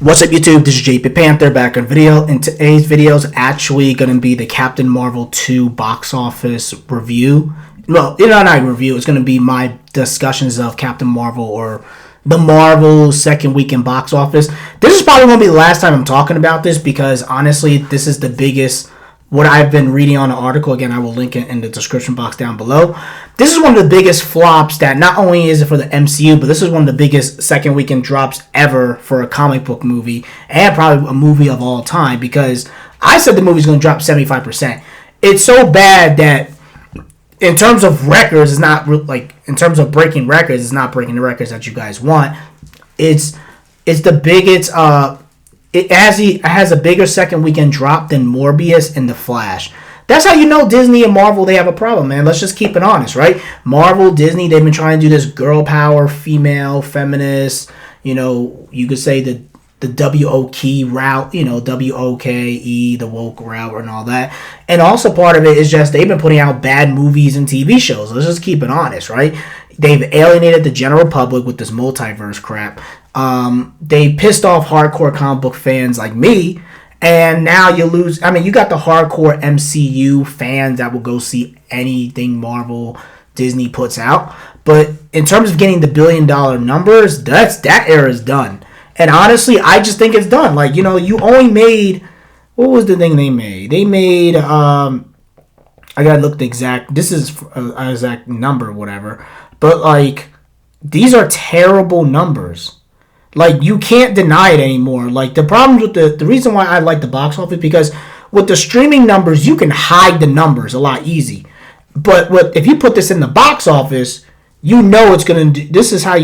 What's up YouTube, this is JP Panther back on video, and today's video is actually going to be the Captain Marvel 2 box office review. Well, not review, it's going to be my discussions of Captain Marvel or the Marvel second weekend box office. This is probably going to be the last time I'm talking about this because honestly, this is the biggest, what I've been reading on the article. Again, I will link it in the description box down below. This is one of the biggest flops that not only is it for the MCU, but this is one of the biggest second weekend drops ever for a comic book movie and probably a movie of all time, because I said the movie's going to drop 75%. It's so bad that in terms of records, it's not like, in terms of breaking records, it's not breaking the records that you guys want. It's the biggest, it has a bigger second weekend drop than Morbius and The Flash. That's how you know Disney and Marvel, they have a problem, man. Let's just keep it honest, right? Marvel, Disney, they've been trying to do this girl power, female, feminist, you could say the WOKE route, WOKE, the woke route and all that. And also part of it is just they've been putting out bad movies and TV shows. Let's just keep it honest, right? They've alienated the general public with this multiverse crap. They pissed off hardcore comic book fans like me, and now you lose. I mean, you got the hardcore MCU fans that will go see anything Marvel, Disney puts out. But in terms of getting the $1 billion numbers, that era is done. And honestly, I just think it's done. Like, you only made, what was the thing they made? They made, I gotta look the exact, this is an exact number, whatever. But, like, these are terrible numbers. Like, you can't deny it anymore. Like, the problem with the reason why I like the box office, because with the streaming numbers, you can hide the numbers a lot easy. But if you put this in the box office, it's going to, this is how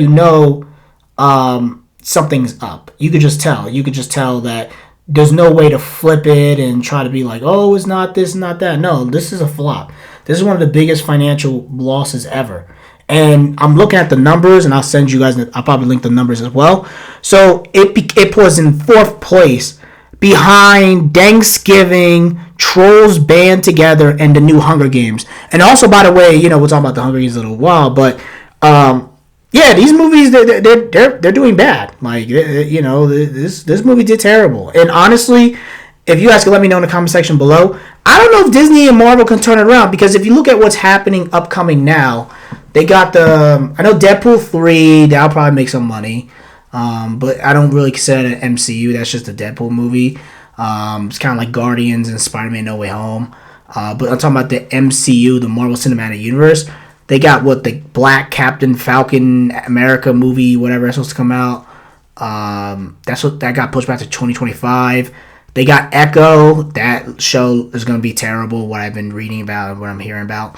something's up. You could just tell. You could just tell that there's no way to flip it and try to be like, oh, it's not this, not that. No, this is a flop. This is one of the biggest financial losses ever. And I'm looking at the numbers, and I'll send you guys, I'll probably link the numbers as well. So it was in fourth place behind Thanksgiving, Trolls Band Together, and the new Hunger Games. And also, by the way, we'll talk about the Hunger Games in a little while, but yeah, these movies, they're doing bad. Like, this movie did terrible. And honestly, if you guys can let me know in the comment section below, I don't know if Disney and Marvel can turn it around, because if you look at what's happening upcoming now, they got I know Deadpool 3, that'll probably make some money. But I don't really consider it an MCU. That's just a Deadpool movie. It's kind of like Guardians and Spider-Man No Way Home. But I'm talking about the MCU, the Marvel Cinematic Universe. They got the Black Captain Falcon America movie, whatever, that's supposed to come out. That got pushed back to 2025. They got Echo. That show is going to be terrible, what I've been reading about and what I'm hearing about.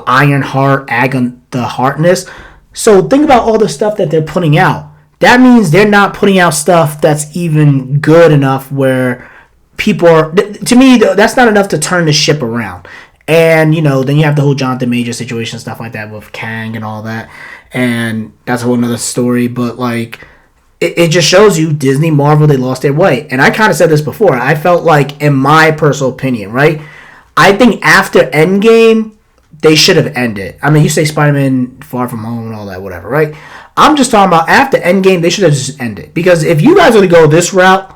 Ironheart, Agatha Harkness. So think about all the stuff that they're putting out. That means they're not putting out stuff that's even good enough where people are... To me, that's not enough to turn the ship around. And, then you have the whole Jonathan Major situation, stuff like that with Kang and all that. And that's a whole nother story. But, like, it just shows you Disney, Marvel, they lost their way. And I kind of said this before. I felt like, in my personal opinion, right? I think after Endgame, they should have ended. I mean, you say Spider-Man Far From Home and all that, whatever, right? I'm just talking about after Endgame, they should have just ended. Because if you guys were to go this route,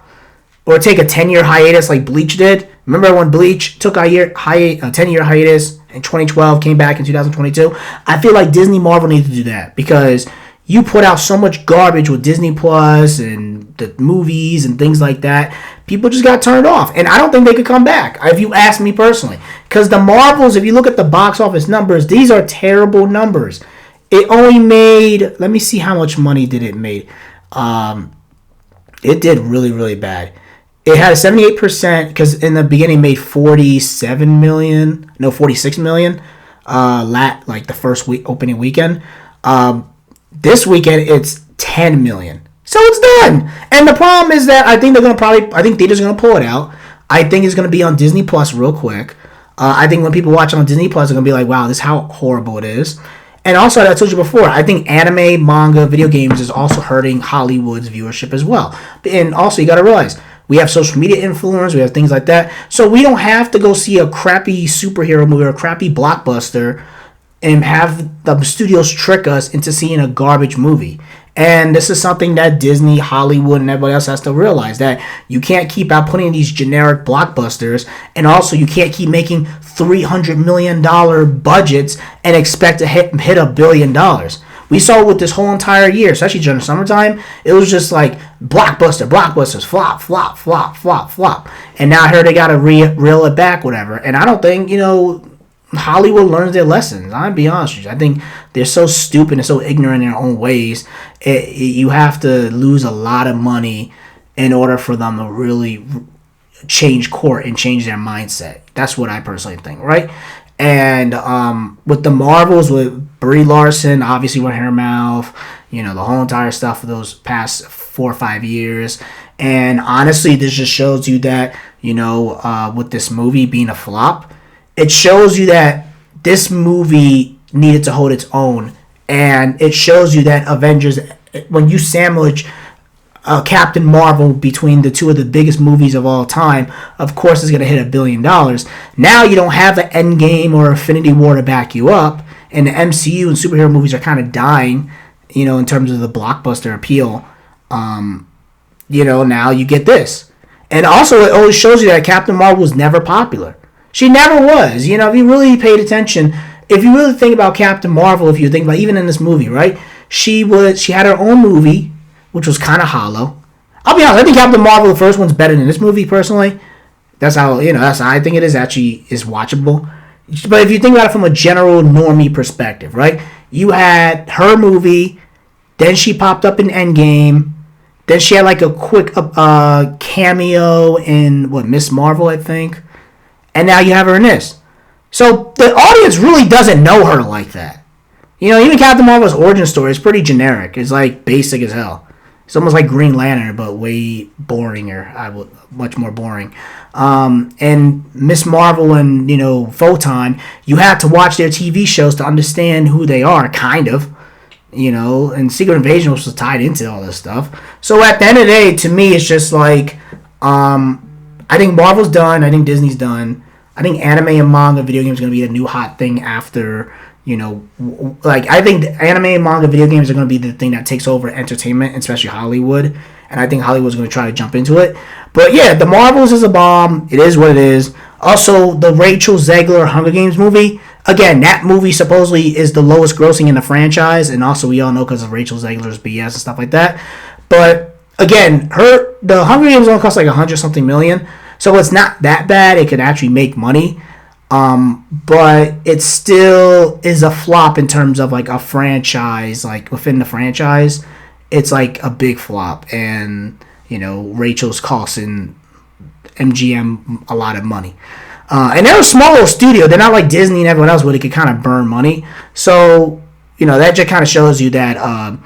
or take a 10-year hiatus like Bleach did. Remember when Bleach took a 10-year hiatus in 2012, came back in 2022? I feel like Disney Marvel needs to do that, because you put out so much garbage with Disney Plus and the movies and things like that. People just got turned off. And I don't think they could come back, if you ask me personally. Because the Marvels, if you look at the box office numbers, these are terrible numbers. It only made... Let me see how much money did it make. It did really, really bad. It had a 78%, because in the beginning it made 46 million. Like the first opening weekend. This weekend it's 10 million. So it's done. And the problem is that I think they're just gonna pull it out. I think it's gonna be on Disney Plus real quick. I think when people watch it on Disney Plus, they're gonna be like, wow, this is how horrible it is. And also, as I told you before, I think anime, manga, video games is also hurting Hollywood's viewership as well. And also, you gotta realize, we have social media influencers, we have things like that. So we don't have to go see a crappy superhero movie or a crappy blockbuster and have the studios trick us into seeing a garbage movie. And this is something that Disney, Hollywood, and everybody else has to realize, that you can't keep out putting these generic blockbusters, and also you can't keep making $300 million budgets and expect to hit $1 billion. We saw it with this whole entire year, especially during the summertime. It was just like blockbusters, flop, flop, flop, flop, flop. And now I heard they got to reel it back, whatever. And I don't think, Hollywood learns their lessons. I'll be honest with you. I think they're so stupid and so ignorant in their own ways. You have to lose a lot of money in order for them to really change court and change their mindset. That's what I personally think, right? And with the Marvels, with Brie Larson, obviously with her mouth, the whole entire stuff for those past 4 or 5 years. And honestly, this just shows you that, with this movie being a flop, it shows you that this movie needed to hold its own. And it shows you that Avengers, when you sandwich Captain Marvel between the two of the biggest movies of all time, of course it's going to hit $1 billion. Now you don't have an Endgame or Infinity War to back you up, and the MCU and superhero movies are kind of dying, in terms of the blockbuster appeal. Now you get this. And also it always shows you that Captain Marvel was never popular. She never was. If you really paid attention, if you really think about Captain Marvel, if you think about even in this movie, right? She had her own movie, which was kind of hollow. I'll be honest, I think Captain Marvel, the first one's better than this movie, personally. That's how I think it is watchable. But if you think about it from a general normie perspective, right? You had her movie, then she popped up in Endgame, then she had like a quick cameo in, Miss Marvel, I think. And now you have her in this. So the audience really doesn't know her like that. Even Captain Marvel's origin story is pretty generic. It's like basic as hell. It's almost like Green Lantern, but way boringer. Much more boring. And Miss Marvel and, Photon, you have to watch their TV shows to understand who they are, kind of. And Secret Invasion was tied into all this stuff. So at the end of the day, to me, it's just like, I think Marvel's done. I think Disney's done. I think anime and manga video games are going to be a new hot thing after, I think anime and manga video games are going to be the thing that takes over entertainment, especially Hollywood. And I think Hollywood's going to try to jump into it. But yeah, The Marvels is a bomb. It is what it is. Also, the Rachel Zegler Hunger Games movie. Again, that movie supposedly is the lowest grossing in the franchise. And also, we all know because of Rachel Zegler's BS and stuff like that. But again, the Hunger Games only cost like $100-something million. So it's not that bad. It could actually make money. But it still is a flop in terms of like a franchise. Like within the franchise, it's like a big flop. And, Rachel's costing MGM a lot of money. And they're a small little studio. They're not like Disney and everyone else where they could kind of burn money. So, that just kind of shows you that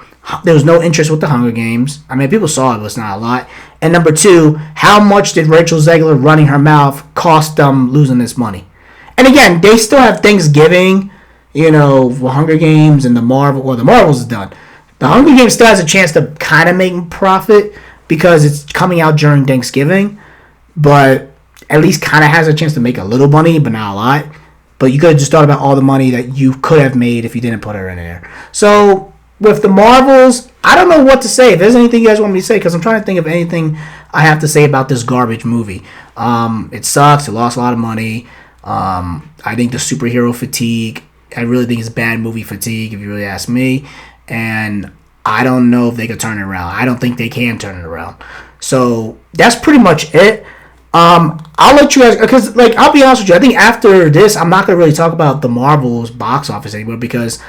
there was no interest with the Hunger Games. I mean, people saw it, but it's not a lot. And number two, how much did Rachel Zegler running her mouth cost them losing this money? And again, they still have Thanksgiving, for Hunger Games and the Marvel. Well, the Marvels is done. The Hunger Games still has a chance to kind of make profit because it's coming out during Thanksgiving. But at least kind of has a chance to make a little money, but not a lot. But you could have just thought about all the money that you could have made if you didn't put her in there. So with the Marvels, I don't know what to say. If there's anything you guys want me to say, because I'm trying to think of anything I have to say about this garbage movie. It sucks. It lost a lot of money. I think the superhero fatigue, I really think it's bad movie fatigue, if you really ask me. And I don't know if they could turn it around. I don't think they can turn it around. So that's pretty much it. I'll let you guys, because I'll be honest with you, I think after this I'm not going to really talk about the Marvel's box office anymore because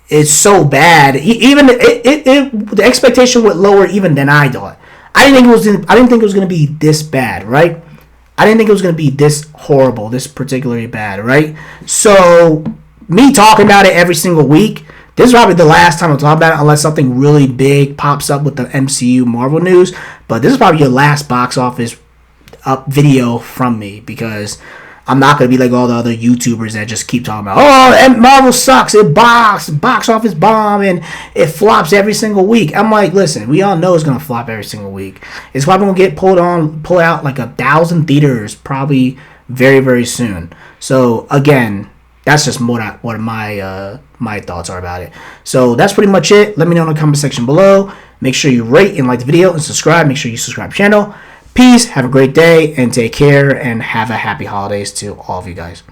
it's so bad. Even the expectation went lower even than I thought. I didn't think it was going to be this bad, right? I didn't think it was going to be this horrible, this particularly bad, right? So me talking about it every single week, this is probably the last time I'll talk about it unless something really big pops up with the MCU Marvel news. But this is probably your last box office up video from me because I'm not going to be like all the other YouTubers that just keep talking about, and Marvel sucks, it box office bomb, and it flops every single week. I'm like, listen, we all know it's going to flop every single week. It's probably going to get pulled out like 1,000 theaters probably very, very soon. So, again, That's just what my thoughts are about it. So that's pretty much it. Let me know in the comment section below. Make sure you rate and like the video and subscribe. Make sure you subscribe to the channel. Peace. Have a great day and take care and have a happy holidays to all of you guys.